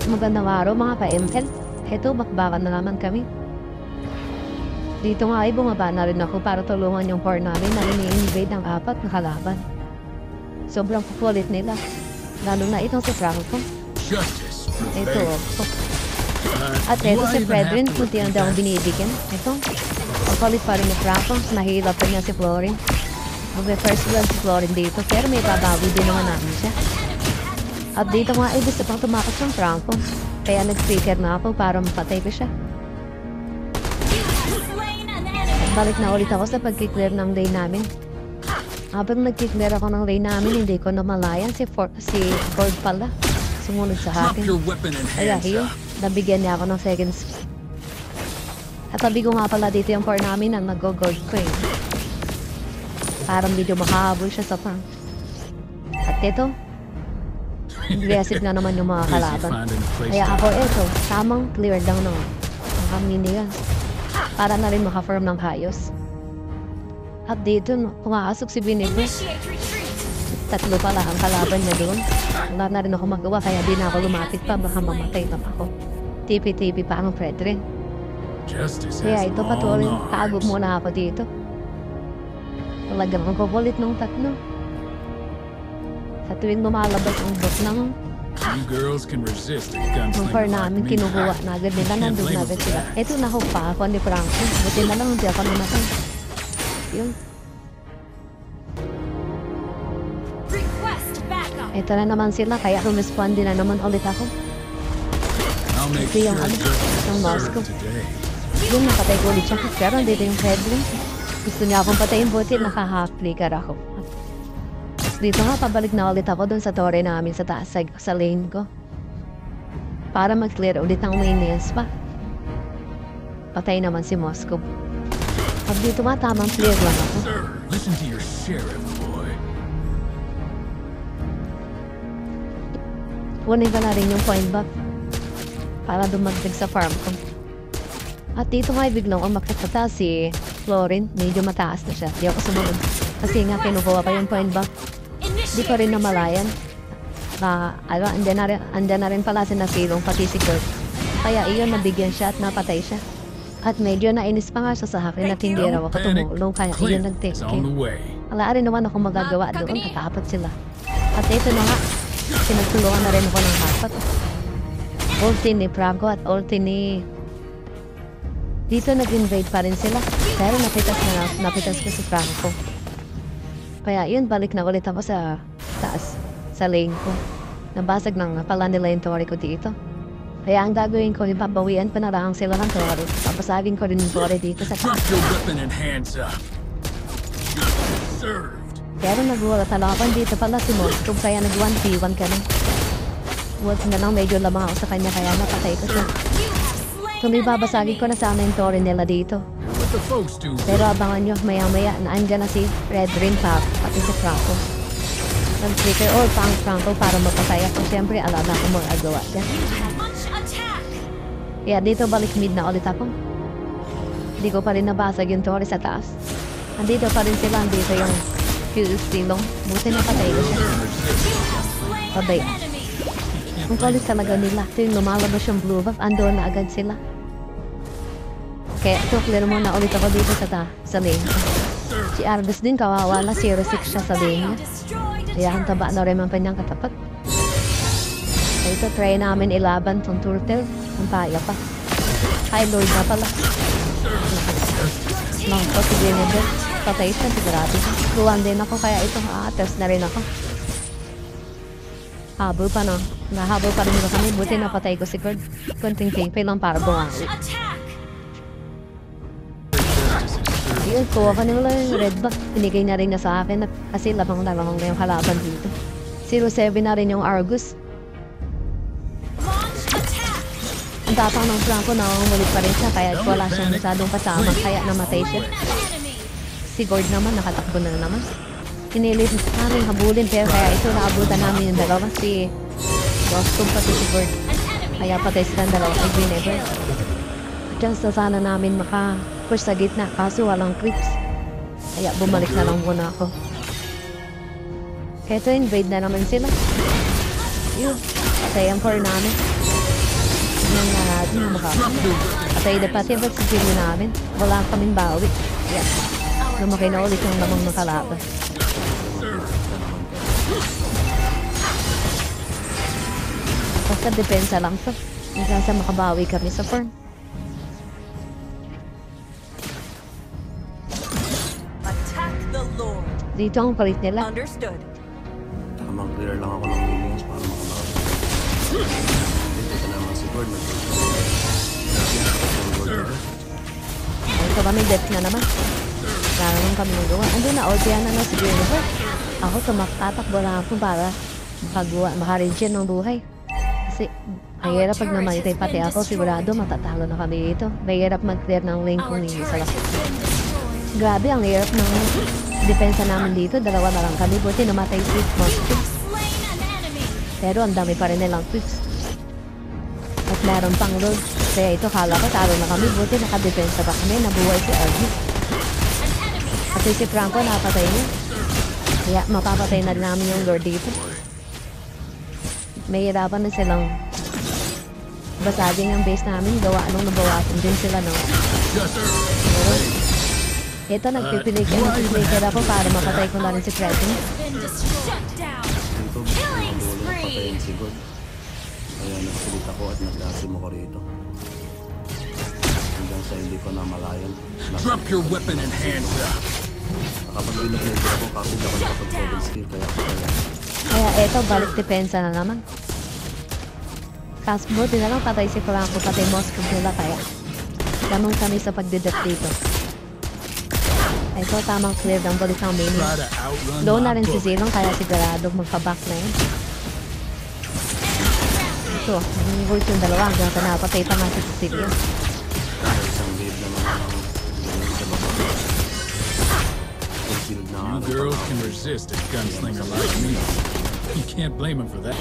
Magandang araw mga ka-ML. Heto, bakbakan na naman kami. Dito nga ay bumaba na rin ako para tulungan yung core namin na ini-invade ng 4 na kalaban. Sobrang kukulit nila. Lalo na itong si Franco. Ito, at ito si Fredrin, kunti lang daw binibigyan. Ito, ang kulit pa rin ni Franco. Nahihilap pa niya si Florin. Mag-first blood si Florin dito, pero may babawi din naman namin siya. At dito nga ay gusto pang tumakas ng Franco. Kaya nag-speaker na ako para mapatay ko siya. At balik na ulit ako sa pag-clear ng lane namin. Habang nag-clear ako ng lane namin, hindi ko namalayan si Ford pala. Sumunod sa akin. Kaya yun, nabigyan niya ako ng seconds. At tabi ko nga pala dito yung core namin na nag-gold ko eh. Parang medyo makahabol siya sa pang. At ito, aggressive na naman yung mga kalaban. Kaya ako ito, tamang clear lang ng minions. Para na rin maka-form ng hayos. At dito, pumakasok si Binigo. 3 pala ang kalaban niya doon. Wala na rin ako magawa kaya di na ako lumapit pa. Baka mamatay lang ako. TP-TP pa ang Fredrin. Kaya ito patuloy, kaagog muna ako dito. Talagang kukulit ng 3. Sa tuwing lumalabas ang bot ng core namin, kinukuha na agad nila, nandun na agad sila. Ito na pa ako ni Franco. Buti na lang hindi ako namatay. Yun. Ito na naman sila, kaya rumisponde na naman ulit ako. Ito yung ng Moscow. Yun, napatay ko ulit siya. Pero dito yung Fredrin. Gusto niya akong patayin, buti naka-half-flicker ako. Tapos dito nga, pabalik na ulit ako dun sa tore namin sa taas, sa lane ko. Para mag-clear ulit ang minions pa. Patay naman si Moscow. Pag dito nga, tamang clear lang ako. Listen to your sheriff, boy. Kunin ko na rin yung point buff para dumagdag sa farm ko. At dito nga biglang umakit sa taas si Florin. Medyo mataas na siya. Di ako sumunod. Kasi nga kinukuha pa yung point buff. Di ko rin namalayan. Andyan na rin pala si Nasilong pati si Kurt. Kaya iyon nabigyan siya at napatay siya. At medyo nainis pa nga siya sa akin at hindi raw ako tumulong. Kaya iyon nag-take care. Wala rin naman ako magagawa doon. Katapat sila. At ito na nga. Sinagtulungan na rin ako ng hapat. Ulti ni Franco at ulti ni... Dito nag-invade pa rin sila. Pero napitas ko si Franco. Kaya yun, balik na ulit ako sa taas. Sa lane ko. Nabasag ng pala nila yung tore ko dito. Kaya ang gagawin ko, ipabawian pa na lang sila ng tore. Papasagin ko rin yung tore dito sa taas. Pero nag-wala talapan dito pala si Moscow. Kaya nag-1v1 ka na. Walt na lang, medyo lamang ako sa kanya. Kaya napatay ko siya. Tuloy babasagin ko na sana yung tore nila dito. Pero abangan nyo, maya-maya na andyan na si Fredrin pa, pati si Franco. Nag-trigger all pang Franco para mapatay ako. Siyempre, alam na ako magagawa dyan. Kaya dito balik mid na ulit ako. Hindi ko pa rin nabasag yung tore sa taas. Andito pa rin sila, andito yung silong. Buti na patay ko siya. Pabay. Ang kulit talaga nila. Ito yung lumalabas yung blue buff, andoon na agad sila. Kaya ito, clear muna ulit ako dito sa lane. Si Argus din, kawawa na 0-6 siya sa lane niya. Kaya ang taba na rin ang kanyang katapat. Kaya ito, try namin ilaban tong turtle. Ang paya pa. High Lord na pala. Nangko, si Grenadier. Patay siya, sigurado. Luwan din ako, kaya ito, test na rin ako. Habol pa no. Nahabol pa rin nila kami. Buti napatay ko si Kurt. Kunting TP lang para bumangi. Ayun, kuha ka nila yung red buff. Pinigay na rin na sa akin kasi lamang na yung kalaban dito. 0-7 na rin yung Argus. Ang tapang ng Franco na umulit pa rin siya kaya wala siyang masyadong kasama kaya namatay siya. Si Gord naman nakatakbo na naman. Pinilit namin habulin pero kaya ito naabutan namin yung dalawa si Boston pati si Gord. Kaya patay silang dalawa ay Vinegar. Just na sana namin maka-push sa gitna kaso walang creeps. Kaya bumalik na lang muna ako. Kaya ito invade na naman sila. Yun, patay ang core namin. Tignan nga natin ang mukha. Patay na pati ba't sigili namin? Wala kaming bawi. Yan. Lumaki na ulit yung lamang ng kalaban. Basta depensa lang to. Hanggang sa makabawi kami sa farm. Attack the Lord. Dito ang palit nila. Understood. Tamang clear lang ako ng minions para makabawi. Dito naman si Gord. Ito kami death na naman. Kailangan kami ng gawa. Andun na, ultihan na si Jennifer. Ako tumaktatakbo lang ako para makaregin ng buhay. Kasi mahirap pag namatay pati ako, sigurado matatalo na kami dito. Mahirap mag-clear ng lane kung hindi sa lakot. Grabe, ang hirap ng depensa namin dito. Dalawa na lang kami. Buti namatay si Monster. Pero ang dami pa rin nilang tweets. At meron pang load. Kaya ito, kala ko talo na kami. Buti nakadepensa pa kami. Nabuhay si Arby. Kasi si Franco napatay niya. Kaya mapapatay na rin namin yung Lord dito. May hirapan na silang basagin ang base namin. Gawa nung nabawasan din sila, no? Pero ito, nagpipilig ako para mapatay ko na rin si Crescent. Dito, ang dulo na patayin si God. Kaya nakapilit ako at nag-asim ako rito. Hanggang sa hindi ko na malayan. Drop your weapon and hands up. Nakapag-winag ako kasi ako nakapag-double skill kaya Kaya eto, balik depensa na naman. Tapos buti na lang patay si Franco, patay Moscow nila kaya. Lamang kami sa pagdidep dito. Ito, tamang clear ng balik ng minions. Try to outrun Low na my rin si bullet. Zilong kaya sigurado magpa-back na yun. Ito, nangingult yung dalawa hanggang sa napatay pa nga si Cecilia. isang wave na naman ang sa baba. Full build na You girls can resist a gunslinger like me. You can't blame him for that.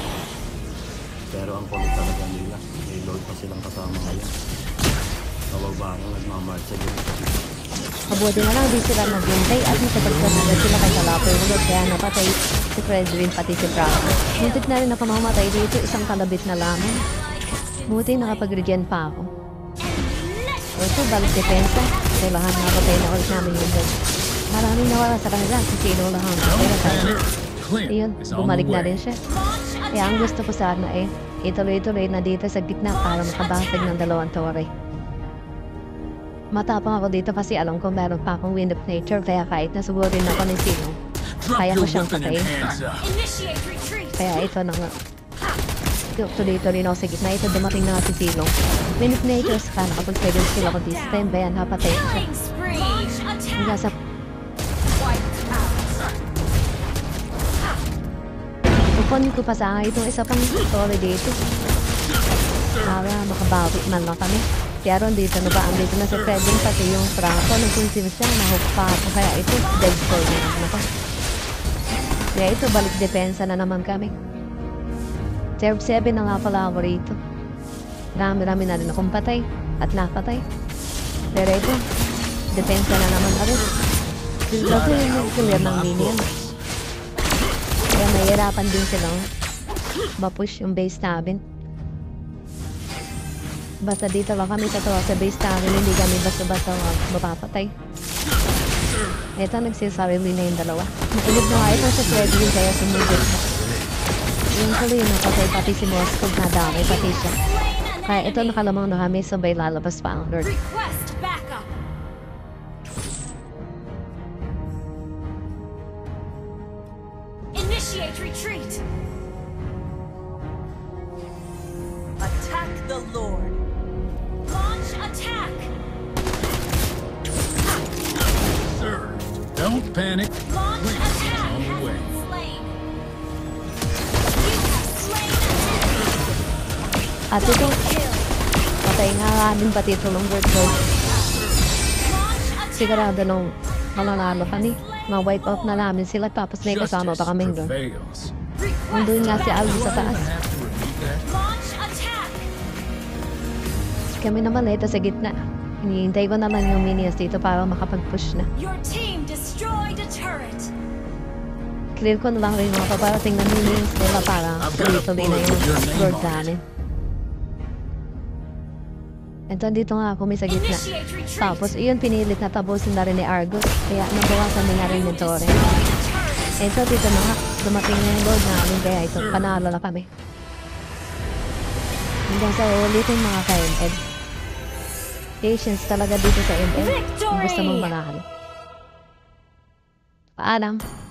Pero ang kulit talaga nila. May Lord pa silang kasama ngayon. Kawabarang nagmamarcha din. Mabuti na lang di sila naghintay at nakapagpapagod sila kay Kalapoy Ulod kaya napatay si Fredrin pati si Franco. Muntik na rin ako mamatay dito, isang kalabit na lamang. Buti nakapag-regen pa ako. Ito, balik depensa. Kailangan nakapatay na ulit namin yung dead. Maraming nawala sa kanila kasi sino lang ang Don't panic. Clint Ayun, is on the bumalik na way. rin siya. Kaya ang gusto ko sana ituloy-tuloy na dito sa gitna para makabasag ng dalawang tore. Matapang ako dito kasi alam ko meron pa akong wind of nature kaya kahit nasuburin ako ng sino, Drop kaya ko your siyang weapon and patayin. hands up. Initiate retreat. Kaya ito na nga. Tuloy-tuloy na ako sa gitna. Ito dumating na nga si Silong. Wind of nature sa nakapag-second skill ako this time. Bayan, napatay ko siya. Killing spree. Launch attack. Hanggang sa Wiped out. kukunin ko pa sana itong isa pang story dito. Para makabawi man lang kami. Pero dito na ba? Andito na si Fredin pati yung Franco. Nagpunsin siya. Nahook pa ako. Kaya ito, dead story na naman ako. Kaya ito, balik depensa na naman kami. Serve 7 na nga pala ako rito. Rami-rami na rin akong patay. At napatay. Pero ito, depensa na naman ako. Sila ko yung clear ng minion. Kaya mahirapan din silang mapush yung base namin. Basta dito lang kami tatawa sa base namin, hindi kami basta-basta mapapatay. Ito, nagsisarili na yung dalawa. Nailib na nga ito sa Freddy kaya sumugod na. Yung tuloy yung napatay pati si Moscow na dami pati siya. Kaya ito nakalamang na kami sabay lalabas pa ang Lord. Request backup. Initiate retreat. Attack the Lord. Launch attack. Sir, don't panic. Launch Clint is attack on the has way. been slain. You have slain an enemy. At ito, Kill. patay nga namin pati ito ng Lord Lord. Launch attack. Sigurado nung mananalo kami. Ma-wipe off na namin sila tapos may kasama pa Justice kaming doon. prevails. Nandun nga si Alvin Do sa I taas. even have to repeat that? Launch attack. Kami naman ito sa gitna. Hinihintay ko na lang yung minions dito para makapag-push na. Your team destroyed a turret. Clear ko na lang rin mga paparating na minions nila para I've got a tuloy-tuloy na bullet yung with your name Lord on it. namin. Ito, dito nga kami sa gitna. Initiate retreat. Tapos, iyon, pinilit na tapusin na rin ni Argus. Kaya, nabawasan na rin yung torre. Destroy the turret. Ito, dito na nga. Dumating na yung gold namin. Kaya ito, panalo na kami. Hanggang sa ulitin mga ka-ML. Patience talaga dito sa ML. Kung gusto mong manalo. Paalam.